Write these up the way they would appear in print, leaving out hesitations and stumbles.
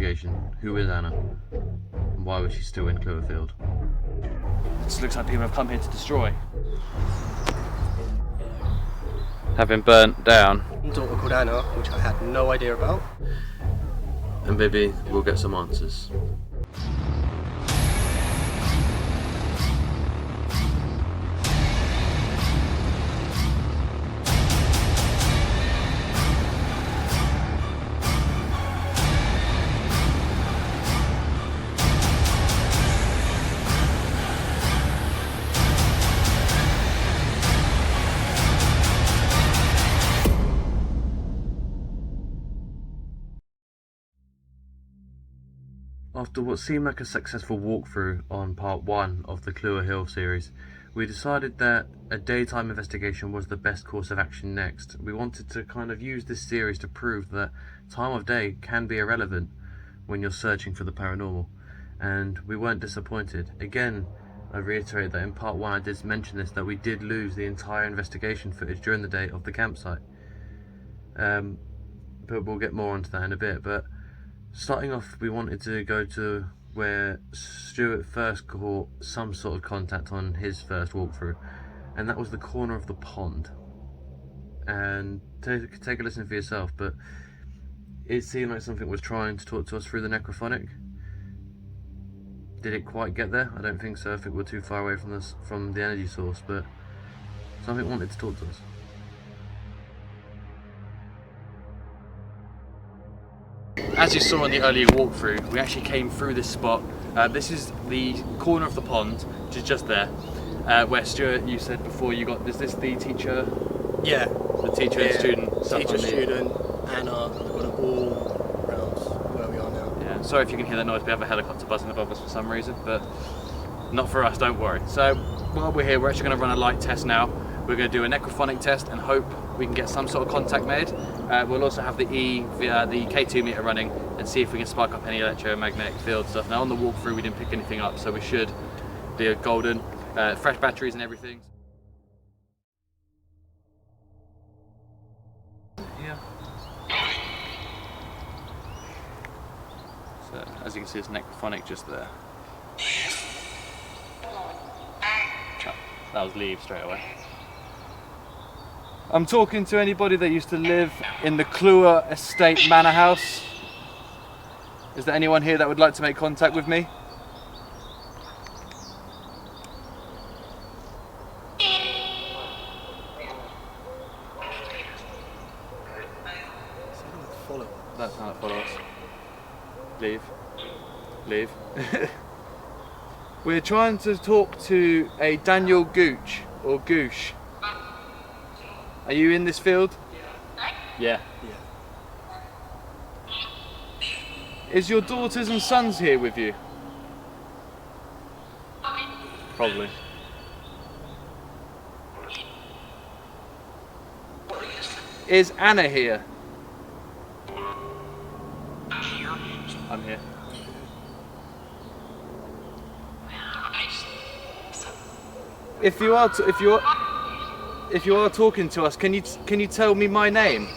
investigation. Who is Anna? And why was she still in Clewerfield? This looks like people have come here to destroy. Having burnt down. A daughter called Anna, which I had no idea about. And maybe we'll get some answers. After what seemed like a successful walkthrough on part 1 of the Clewer Hill series, we decided that a daytime investigation was the best course of action next. We wanted to kind of use this series to prove that time of day can be irrelevant when you're searching for the paranormal, and we weren't disappointed. Again, I reiterate that in part 1 I did mention this, that we did lose the entire investigation footage during the day of the campsite. But we'll get more onto that in a bit. But starting off, we wanted to go to where Stuart first caught some sort of contact on his first walkthrough, and that was the corner of the pond. And take a listen for yourself, but it seemed like something was trying to talk to us through the necrophonic. Did it quite get there? I don't think so, if it were too far away from the energy source, but something wanted to talk to us. As you saw in the earlier walkthrough, we actually came through this spot. This is the corner of the pond, which is just there, where Stuart, you said before you got, is this the teacher? Yeah. The teacher and student. Teacher, student, Anna, we've got it all around where we are now. Yeah, sorry if you can hear that noise, we have a helicopter buzzing above us for some reason, but not for us, don't worry. So while we're here, we're actually going to run a light test now. We're going to do a necrophonic test and hope we can get some sort of contact made. We'll also have the the K2 meter running and see if we can spark up any electromagnetic field stuff. Now on the walkthrough we didn't pick anything up, so we should be golden. Fresh batteries and everything. Yeah. So as you can see, it's necrophonic just there. That was leave straight away. I'm talking to anybody that used to live in the Clewer Estate Manor House. Is there anyone here that would like to make contact with me? That's not follow us. Leave. Leave. We're trying to talk to a Daniel Gooch or Goose. Are you in this field? Yeah. Is your daughters and sons here with you? Probably. Is Anna here? I'm here. If you are talking to us, can you tell me my name?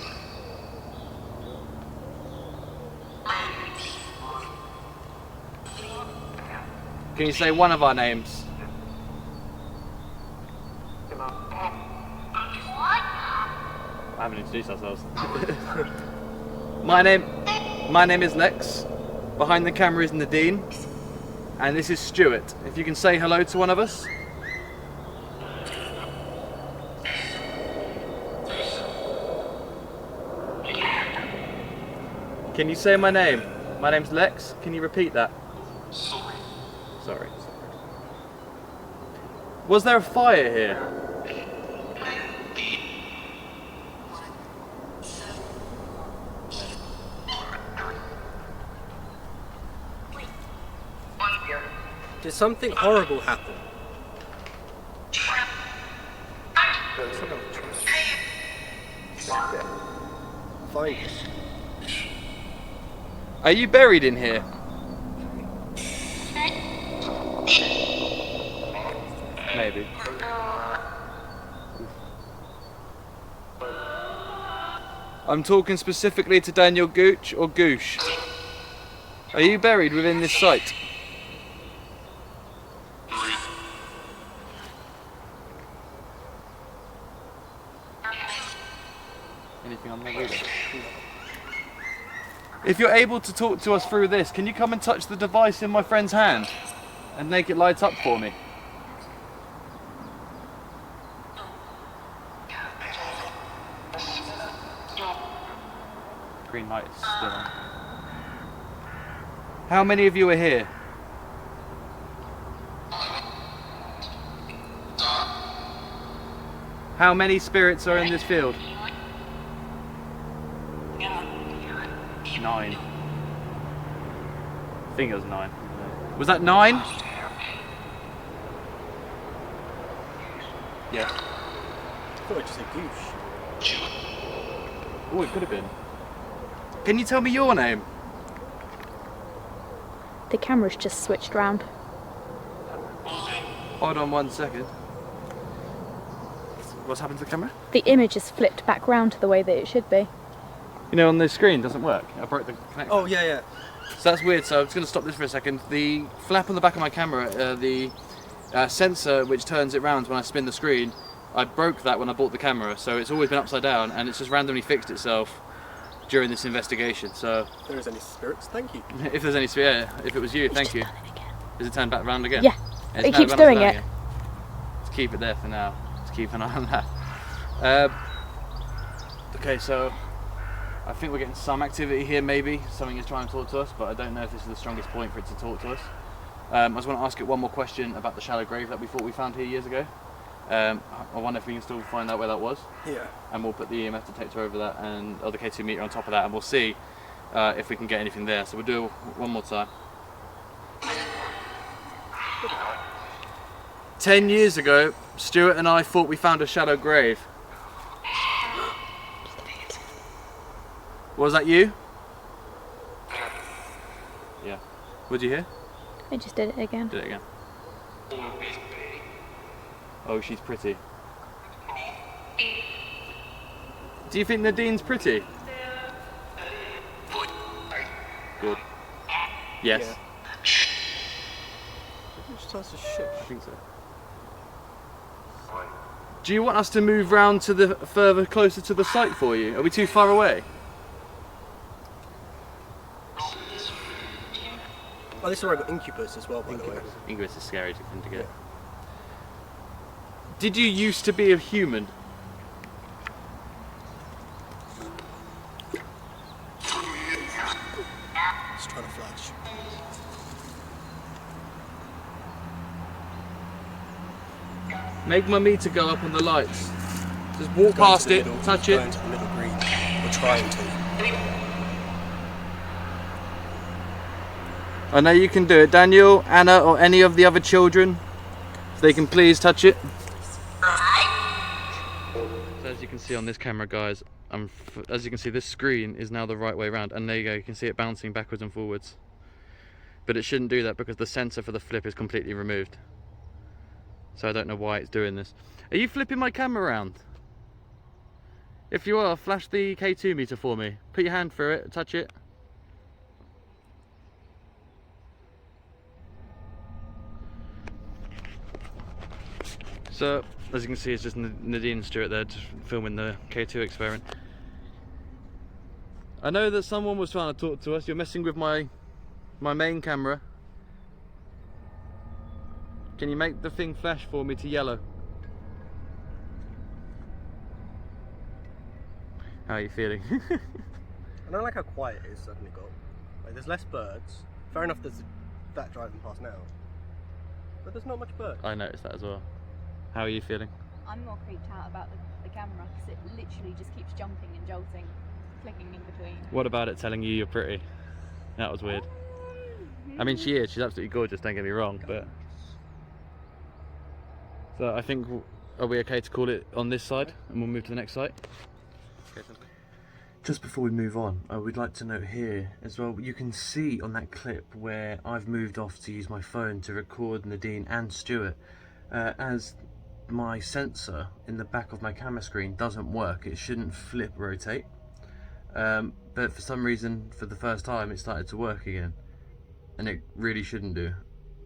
Can you say one of our names? I haven't introduced ourselves. My name is Lex. Behind the camera is Nadine, and this is Stuart. If you can say hello to one of us. Can you say my name? My name's Lex. Can you repeat that? Sorry. Was there a fire here? Did something horrible happen? Find it. Are you buried in here? Maybe. I'm talking specifically to Daniel Gooch or Goose. Are you buried within this site? Anything on there reader? If you're able to talk to us through this, can you come and touch the device in my friend's hand and make it light up for me? Green light is still on. How many of you are here? How many spirits are in this field? 9. I think it was 9. Was that 9? Yeah. I thought it just said Goose. Oh, it could have been. Can you tell me your name? The camera's just switched round. Hold on 1 second. What's happened to the camera? The image is flipped back round to the way that it should be. You know, on the screen it doesn't work. I broke the connection. Oh, yeah, yeah. So that's weird, so I'm just going to stop this for a second. The flap on the back of my camera, the sensor which turns it round when I spin the screen, I broke that when I bought the camera, so it's always been upside down and it's just randomly fixed itself during this investigation. So If there is any spirits, thank you. if there's any sphere, if it was you, It's thank just you. done it again. Is it turned back round again? Yeah. It's It now keeps round upside doing down it. again. Let's keep it there for now. Let's keep an eye on that. Okay, so I think we're getting some activity here, maybe. Something is trying to talk to us, but I don't know if this is the strongest point for it to talk to us. I just want to ask it one more question about the shallow grave that we thought we found here years ago. I wonder if we can still find out where that was. Yeah. And we'll put the EMF detector over that and the K2 meter on top of that, and we'll see if we can get anything there. So we'll do it one more time. 10 years ago, Stuart and I thought we found a shallow grave. Was that you? Yeah. What did you hear? It just did it again. Did it again. Oh, she's pretty. Do you think Nadine's pretty? Good. Yes. Yeah. It just starts to shush. I think so. Do you want us to move round to the further closer to the site for you? Are we too far away? Oh, this is where I got Incubus as well, by the way. Incubus is scary thing to get. Yeah. Did you used to be a human? It's trying to flash. Make my meter go up on the lights. Just walk Go past into it, the middle, touch go it. into the middle green. We're trying to. I know you can do it. Daniel, Anna, or any of the other children, if they can please touch it. So as you can see on this camera, guys, as you can see, this screen is now the right way around, and there you go, you can see it bouncing backwards and forwards. But it shouldn't do that because the sensor for the flip is completely removed. So I don't know why it's doing this. Are you flipping my camera around? If you are, flash the K2 meter for me. Put your hand through it, touch it. So, as you can see, it's just Nadine and Stuart there just filming the K2 experiment. I know that someone was trying to talk to us. You're messing with my main camera. Can you make the thing flash for me to yellow? How are you feeling? I don't like how quiet it is suddenly got. Like, there's less birds. Fair enough, there's that driving past now. But there's not much bird. I noticed that as well. How are you feeling? I'm more creeped out about the camera because it literally just keeps jumping and jolting, clicking in between. What about it telling you you're pretty? That was weird. I mean, she is. She's absolutely gorgeous, don't get me wrong, but... So I think, are we okay to call it on this side and we'll move to the next site? Okay, so. Just before we move on, I would like to note here as well, you can see on that clip where I've moved off to use my phone to record Nadine and Stuart, as my sensor in the back of my camera screen doesn't work. It shouldn't rotate, but for some reason, for the first time, it started to work again. and it really shouldn't do.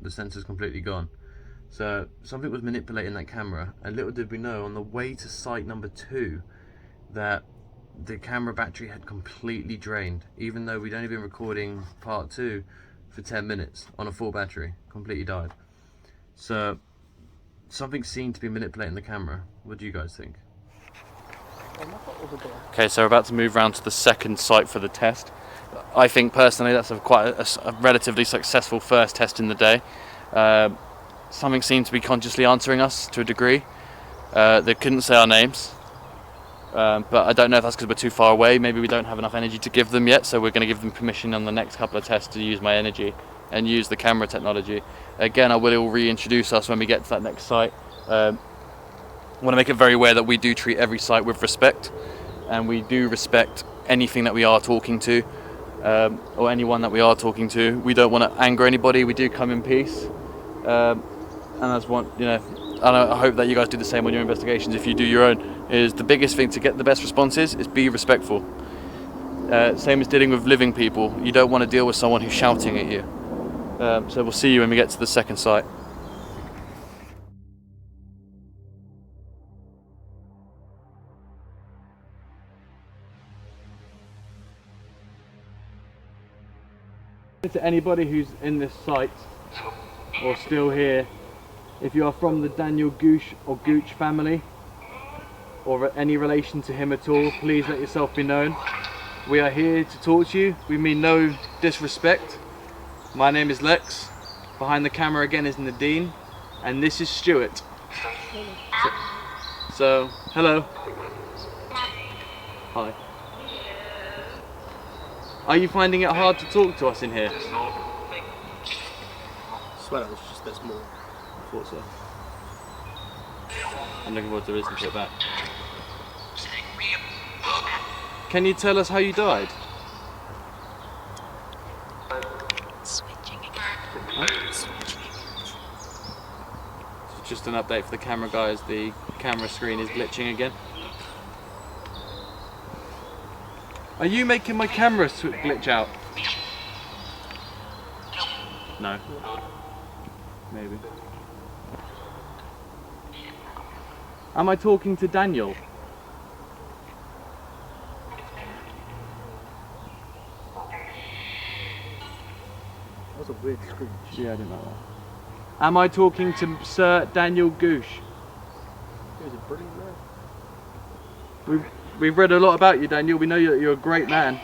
The sensor's completely gone. So something was manipulating that camera, and little did we know on the way to site number 2 that the camera battery had completely drained, even though we'd only been recording part 2 for 10 minutes on a full battery. Completely died. So something seemed to be manipulating the camera. What do you guys think? Okay, so we're about to move around to the second site for the test. I think personally that's quite a relatively successful first test in the day. Something seemed to be consciously answering us to a degree. They couldn't say our names, but I don't know if that's because we're too far away. Maybe we don't have enough energy to give them yet, so we're going to give them permission on the next couple of tests to use my energy and use the camera technology. Again, I will reintroduce us when we get to that next site. I want to make it very aware that we do treat every site with respect, and we do respect anything that we are talking to, or anyone that we are talking to. We don't want to anger anybody. We do come in peace, and that's one, you know. And I hope that you guys do the same on your investigations. If you do your own, is the biggest thing to get the best responses is be respectful. Same as dealing with living people. You don't want to deal with someone who's shouting at you. So we'll see you when we get to the second site. To anybody who's in this site or still here, if you are from the Daniel Gooch or Gooch family or any relation to him at all, please let yourself be known. We are here to talk to you. We mean no disrespect. My name is Lex. Behind the camera again is Nadine, and this is Stuart. So hello. Hi. Are you finding it hard to talk to us in here? I swear it was just this more. I thought so. I'm looking forward to listening to it back. Can you tell us how you died? Switching again. Huh? Just an update for the camera guys, the camera screen is glitching again. Are you making my camera glitch out? No. Maybe. Am I talking to Daniel? That was a weird screech. Yeah, I didn't like that. Am I talking to Sir Daniel Gooch? He was a brilliant man. We've read a lot about you, Daniel. We know you're a great man.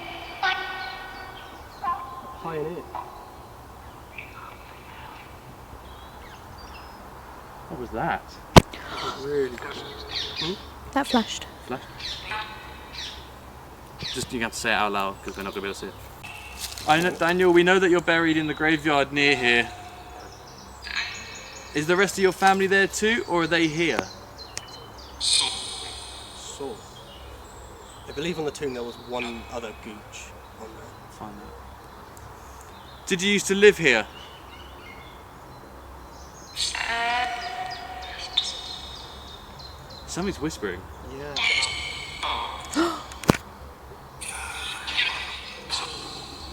Pioneer. What was that? Really good. That flashed. Flash? Just you have to say it out loud because we're not going to be able to see it. I know, Daniel, we know that you're buried in the graveyard near here. Is the rest of your family there too, or are they here? So, I believe on the tomb there was one other Gooch on there. Find that. Did you used to live here? Somebody's whispering. Yeah.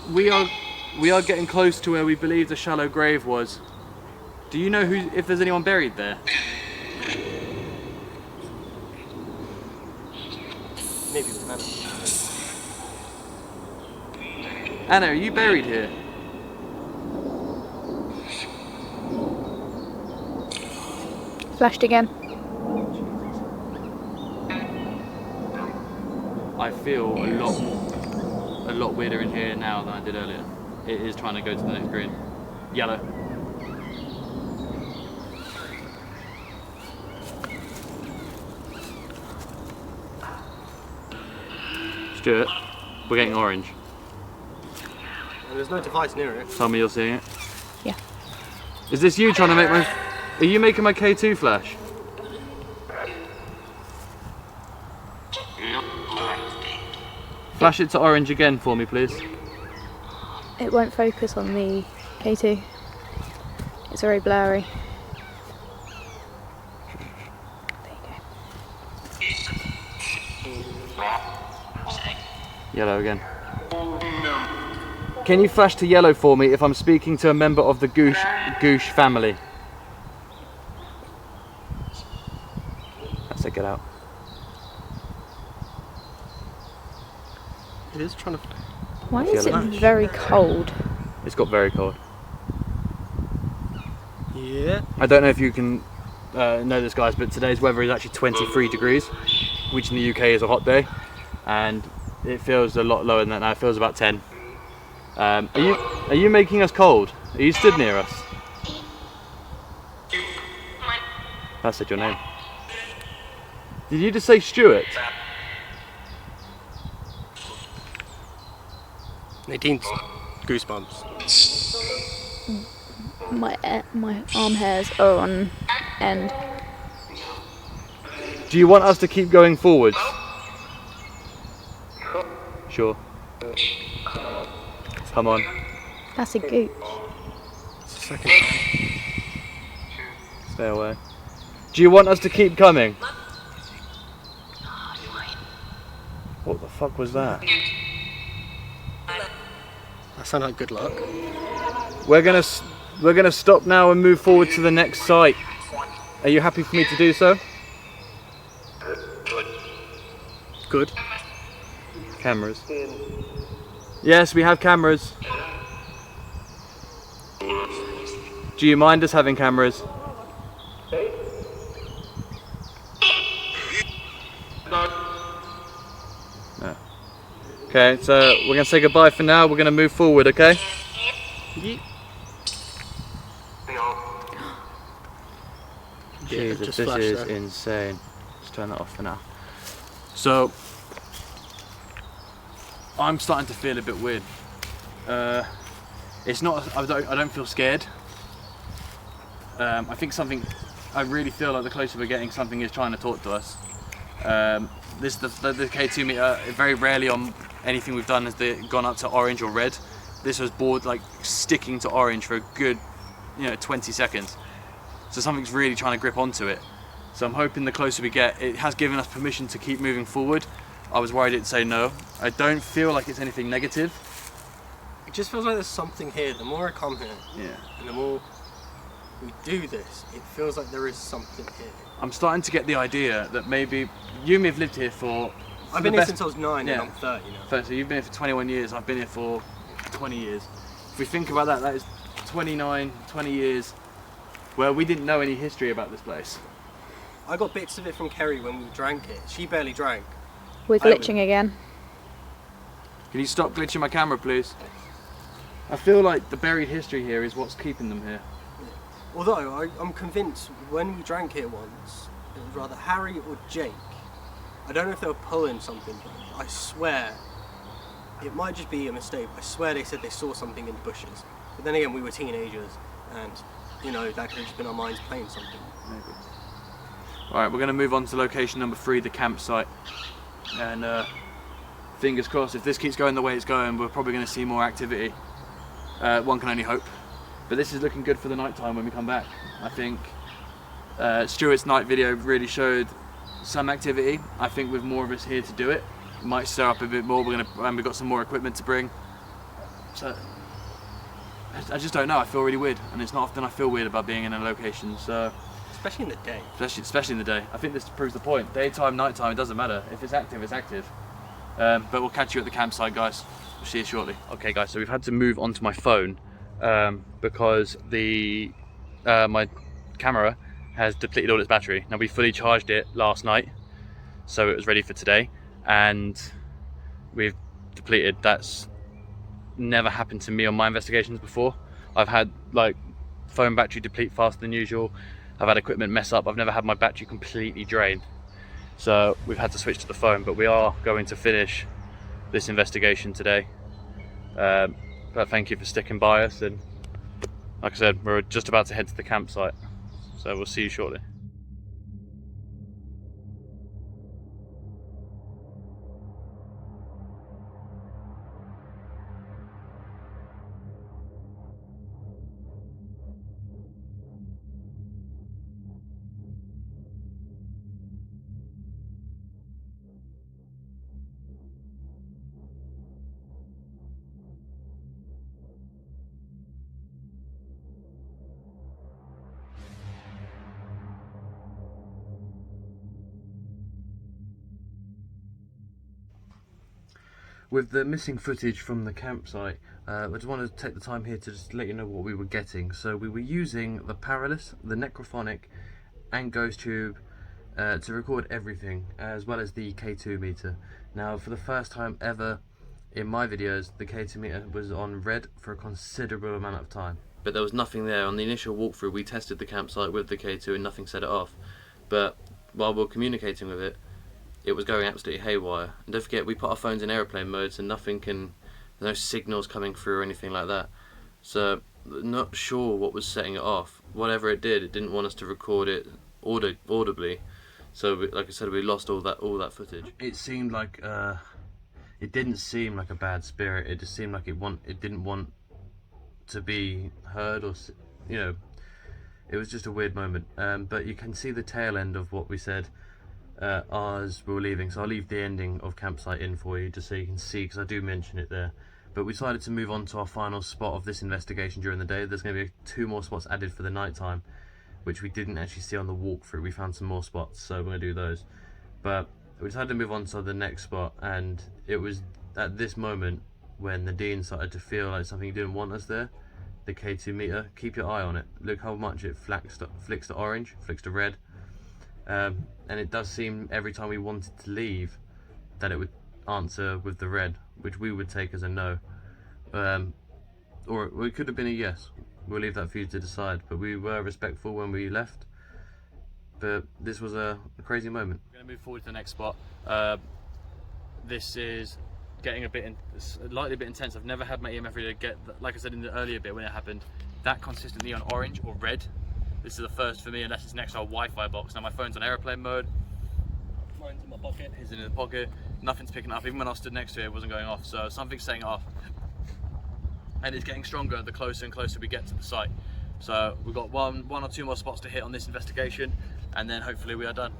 We are getting close to where we believe the shallow grave was. Do you know if there's anyone buried there? Maybe it was Anna. Anna, are you buried here? Flashed again. I feel a lot weirder in here now than I did earlier. It is trying to go to the next screen. Yellow. Stuart, we're getting orange. And there's no device near it. Tell me you're seeing it. Yeah. Is this you trying to make my... Are you making my K2 flash? Flash it to orange again for me, please. It won't focus on the K2. It's very blurry. There you go. Yellow again. Can you flash to yellow for me if I'm speaking to a member of the Gooch family? That's it, get out. It is trying to. Why is it Yellow. very cold? It's got very cold. Yeah. I don't know if you can know this, guys, but today's weather is actually 23 degrees, which in the UK is a hot day, and it feels a lot lower than that now. It feels about 10. Are you making us cold? Are you stood near us? I said your name. Did you just say Stuart? Nadine's goosebumps. My arm hairs are on end. Do you want us to keep going forwards? Sure. Come on. That's a gooch. It's the second. Stay away. Do you want us to keep coming? What the fuck was that? That sounded like good luck. We're gonna stop now and move forward to the next site. Are you happy for me to do so? Good. Cameras. Yes, we have cameras. Do you mind us having cameras? No. Okay, so we're gonna say goodbye for now. We're gonna move forward, okay? Yeah. Jesus, just this flashed is there. insane. Let's turn that off for now. So, I'm starting to feel a bit weird. It's not. I don't feel scared. I think something. I really feel like the closer we're getting, something is trying to talk to us. The K2 meter, very rarely on anything we've done has gone up to orange or red. This was bored like sticking to orange for a good, 20 seconds. So something's really trying to grip onto it. So I'm hoping the closer we get, it has given us permission to keep moving forward. I was worried it'd say no. I don't feel like it's anything negative. It just feels like there's something here. The more I come here, and the more we do this, it feels like there is something here. I'm starting to get the idea that maybe you may have lived here for. I've been here since I was 9 Yeah. and I'm 30 now. So you've been here for 21 years. I've been here for 20 years. If we think about that, that is 20 years where we didn't know any history about this place. I got bits of it from Kerry when we drank it. She barely drank. We're glitching again. Can you stop glitching my camera, please? I feel like the buried history here is what's keeping them here. Although I'm convinced when we drank it once, it was rather Harry or Jake. I don't know if they were pulling something, but I swear it might just be a mistake. I swear they said they saw something in the bushes. But then again, we were teenagers, and that could have just been our minds playing something. Maybe. Alright, we're going to move on to location number 3, the campsite. And fingers crossed, if this keeps going the way it's going, we're probably going to see more activity. One can only hope. But this is looking good for the night time when we come back. I think Stuart's night video really showed some activity. I think with more of us here to do it, it might stir up a bit more. And we've got some more equipment to bring. So I just don't know. I feel really weird, and it's not often I feel weird about being in a location. So Especially in the day. especially in the day. I think this proves the point. Daytime, nighttime, it doesn't matter. If it's active, it's active. But we'll catch you at the campsite, guys. We'll see you shortly. Okay, guys. So we've had to move onto my phone because my camera has depleted all its battery. Now, we fully charged it last night, so it was ready for today, and we've depleted. That's never happened to me on my investigations before. I've had like phone battery deplete faster than usual. I've had equipment mess up. I've never had my battery completely drained. So we've had to switch to the phone, but we are going to finish this investigation today. But thank you for sticking by us, and like I said, we're just about to head to the campsite. So we'll see you shortly. with the missing footage from the campsite, I just want to take the time here to just let you know what we were getting. So we were using the PARACHILLS, the Necrophonic and Goose tube to record everything, as well as the K2 meter. Now, for the first time ever in my videos, the K2 meter was on red for a considerable amount of time. But there was nothing there. On the initial walkthrough, we tested the campsite with the K2 and nothing set it off. But while we were communicating with it, it was going absolutely haywire. And don't forget, we put our phones in airplane mode, so nothing can, there's no signals coming through or anything like that. So, not sure what was setting it off. Whatever it did, it didn't want us to record it audibly. So, like I said, we lost all that footage. It seemed like, it didn't seem like a bad spirit. It just seemed like it didn't want to be heard, or, you know, it was just a weird moment. But you can see the tail end of what we said as we were leaving. So I'll leave the ending of campsite in for you, just so you can see, because I do mention it there. But we decided to move on to our final spot of this investigation during the day. There's going to be 2 more spots added for the night time, which we didn't actually see on the walkthrough. We found some more spots, so we're going to do those. But we decided to move on to the next spot, and it was at this moment when Nadine started to feel like something didn't want us there. The K2 meter, keep your eye on it. Look how much it flicks to orange, flicks to red. And it does seem every time we wanted to leave that it would answer with the red, which we would take as a no. Or it could have been a yes. We'll leave that for you to decide, but we were respectful when we left. But this was a crazy moment. We're going to move forward to the next spot. This is getting slightly a bit intense. I've never had my EMF reader get, like I said in the earlier bit when it happened, that consistently on orange or red. This is the first for me, unless it's next to our Wi-Fi box. Now my phone's on airplane mode. Mine's in my pocket. His in the pocket. Nothing's picking up. Even when I stood next to it, it wasn't going off. So something's setting it off. And it's getting stronger the closer and closer we get to the site. So we've got one or 2 more spots to hit on this investigation, and then hopefully we are done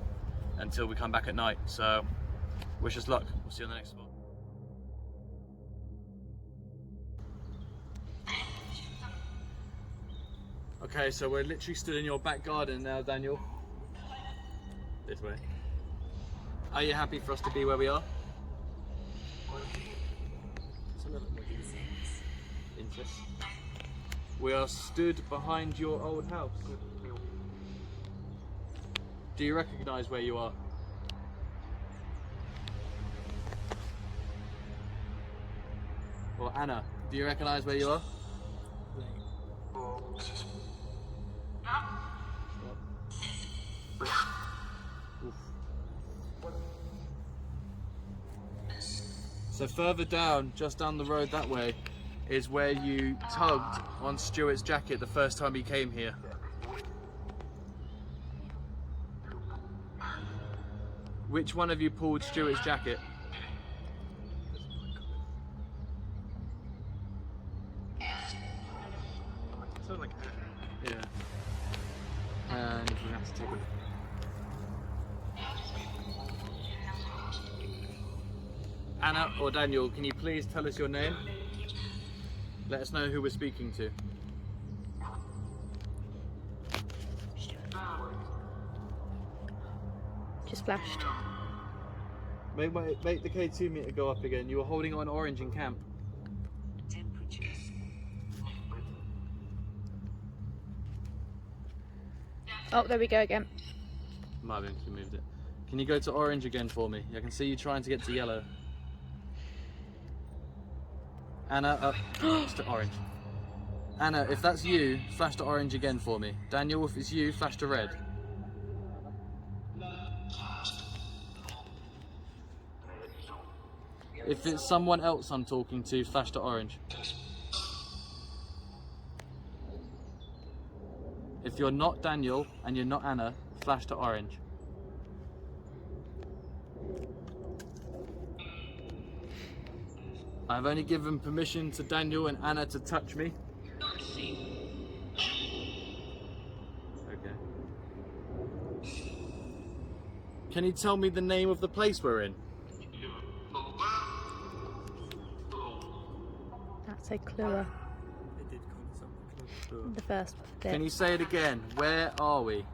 until we come back at night. So wish us luck. We'll see you on the next spot. Okay, so we're literally stood in your back garden now, Daniel. This way. Are you happy for us to be where we are? Interest. We are stood behind your old house. Do you recognise where you are? Well, Anna, do you recognise where you are? So further down, just down the road that way, is where you tugged on Stuart's jacket the first time he came here. Which one of you pulled Stuart's jacket? Yeah. And we have to take it. Anna or Daniel, can you please tell us your name? Let us know who we're speaking to. Just flashed. Make the K2 meter go up again. You were holding on orange in camp. Oh, there we go again. Might have actually moved it. Can you go to orange again for me? I can see you trying to get to yellow. Anna, it's to orange. Anna, if that's you, flash to orange again for me. Daniel, if it's you, flash to red. If it's someone else I'm talking to, flash to orange. If you're not Daniel and you're not Anna, flash to orange. I've only given permission to Daniel and Anna to touch me. Okay. Can you tell me the name of the place we're in? That's a Clewer. It did kind of sound like The first bit. Can you say it again? Where are we?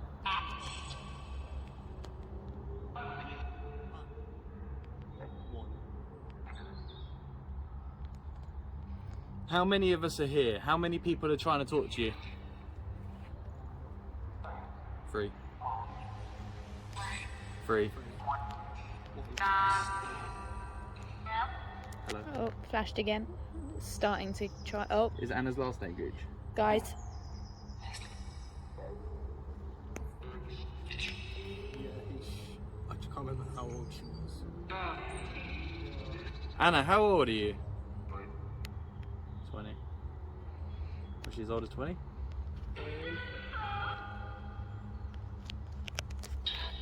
How many of us are here? How many people are trying to talk to you? 3. 3. Hello. Oh, flashed again. Starting to try. Oh, Is Anna's last name Gooch? guys. Yeah, I just can't remember how old she was. Anna, how old are you? 20. Was she as old as 20?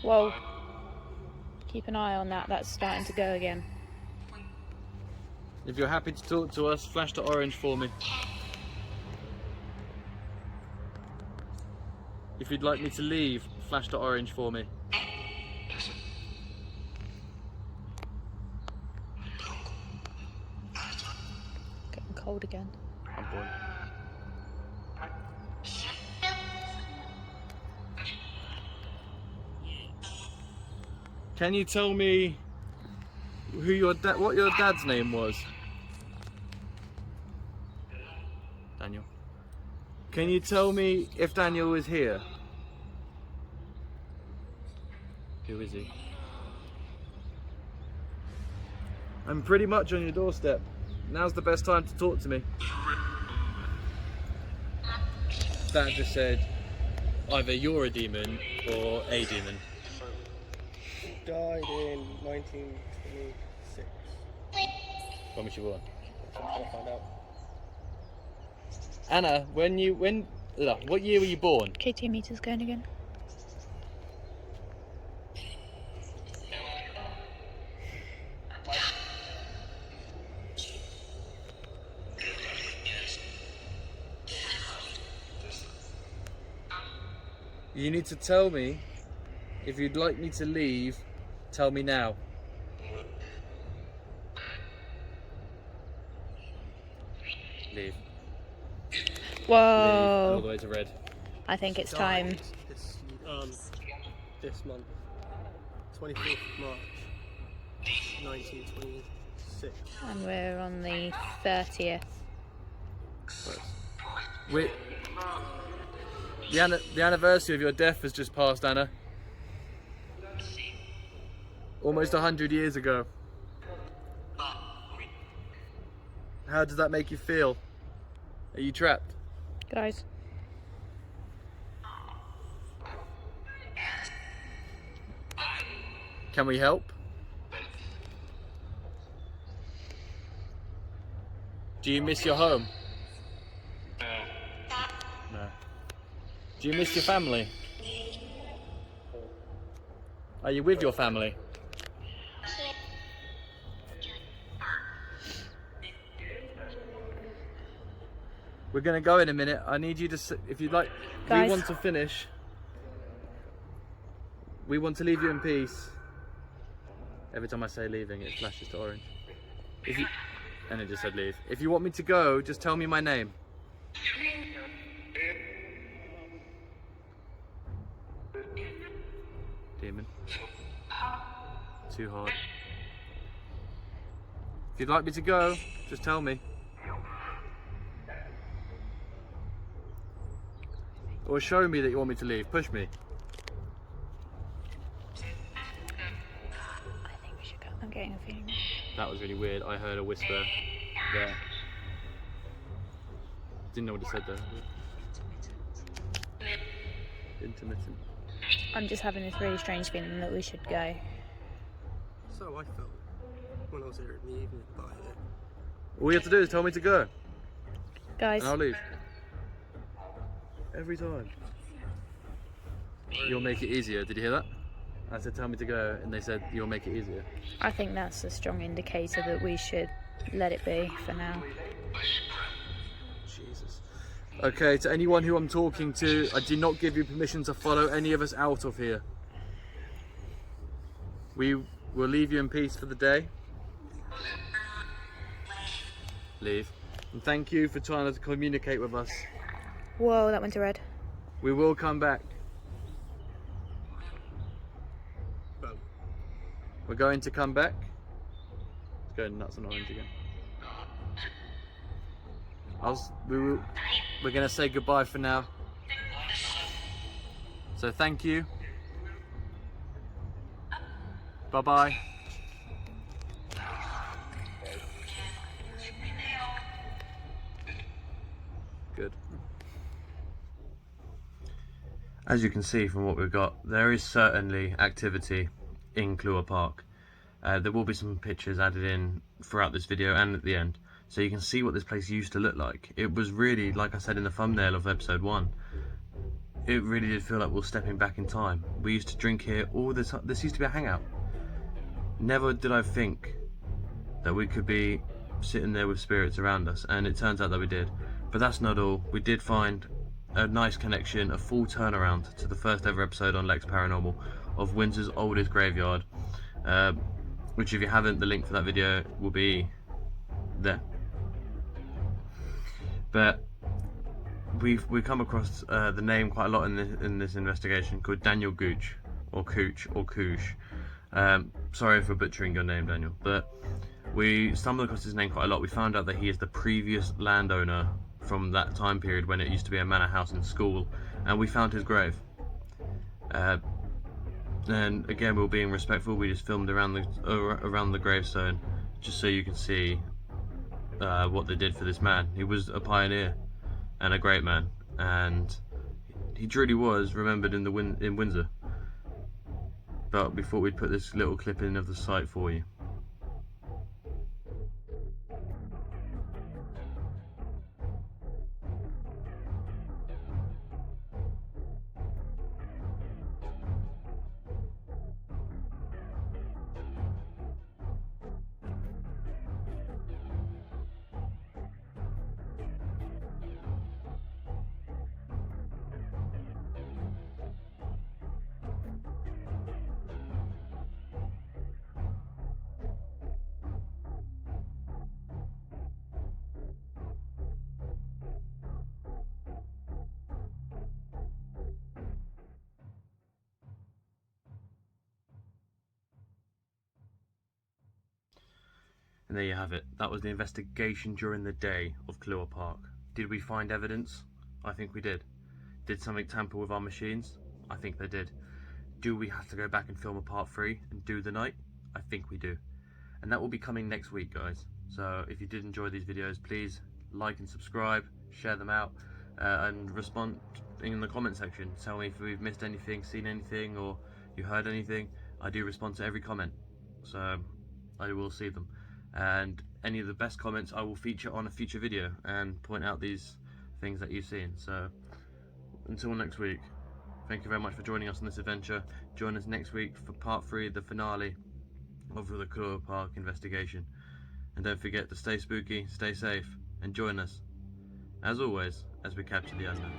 Whoa. Keep an eye on that. That's starting to go again. If you're happy to talk to us, flash the orange for me. If you'd like me to leave, flash the orange for me. Getting cold again. I'm bored. Can you tell me who what your dad's name was? Daniel. Can you tell me if Daniel is here? Who is he? I'm pretty much on your doorstep. Now's the best time to talk to me. That just said either you're a demon or a demon. Died in 1926. When was you born? I'm trying to find out. Anna, what year were you born? K2 meters going again. You need to tell me if you'd like me to leave. Tell me now. Leave. Leave. All the Whoa. way to red. I think it's time. Died this month, 24th of March, 1926. And we're on the 30th. The anniversary of your death has just passed, Anna. Almost 100 years ago. How does that make you feel? Are you trapped? Guys. Can we help? Do you miss your home? No. Do you miss your family? Are you with your family? We're gonna go in a minute. I need you to, if you'd like, Guys. we want to finish. We want to leave you in peace. Every time I say leaving, it flashes to orange. And it just said leave. If you want me to go, just tell me my name. Demon. Too hard. If you'd like me to go, just tell me. Or show me that you want me to leave. Push me. I think we should go. I'm getting a feeling. That was really weird. I heard a whisper there. Didn't know what it said though. Intermittent. I'm just having this really strange feeling that we should go. So I felt when I was here in the evening about it. All you have to do is tell me to go, Guys. and I'll leave. Every time. You'll make it easier. Did you hear that? I said tell me to go, and they said you'll make it easier. I think that's a strong indicator that we should let it be for now. Jesus. Okay, to anyone who I'm talking to, I do not give you permission to follow any of us out of here. We will leave you in peace for the day. Leave. And thank you for trying to communicate with us. Whoa, that went to red. We will come back. Well, We're going to come back. It's going nuts and orange again. we're gonna say goodbye for now. So thank you. Bye bye. Good. As you can see from what we've got, there is certainly activity in Clewer Park. There will be some pictures added in throughout this video and at the end, so you can see what this place used to look like. It was really, like I said in the thumbnail of episode 1, it really did feel like we were stepping back in time. We used to drink here all the time. This used to be a hangout. Never did I think that we could be sitting there with spirits around us, and it turns out that we did. But that's not all. We did find a nice connection, a full turnaround to the first ever episode on Lex Paranormal of Windsor's oldest graveyard, which, if you haven't, the link for that video will be there. But we've come across the name quite a lot in this investigation, called Daniel Gooch, or Cooch, or Cooch. Sorry for butchering your name, Daniel, but we stumbled across his name quite a lot. We found out that he is the previous landowner from that time period when it used to be a manor house and school, and we found his grave. And again, we were being respectful. We just filmed around the gravestone, just so you can see what they did for this man. He was a pioneer and a great man, and he truly was remembered in Windsor. But we thought we'd put this little clip in of the site for you. And there you have it. That was the investigation during the day of Clewer Park. Did we find evidence? I think we did. Did something tamper with our machines? I think they did. Do we have to go back and film a part 3 and do the night? I think we do. And that will be coming next week, guys. So if you did enjoy these videos, please like and subscribe, share them out, and respond in the comment section. Tell me if we've missed anything, seen anything, or you heard anything. I do respond to every comment, so I will see them. And any of the best comments I will feature on a future video and point out these things that you've seen. So until next week, thank you very much for joining us on this adventure. Join us next week for part 3, the finale of the Clewer Park investigation. And don't forget to stay spooky, stay safe, and join us, as always, as we capture the unknown.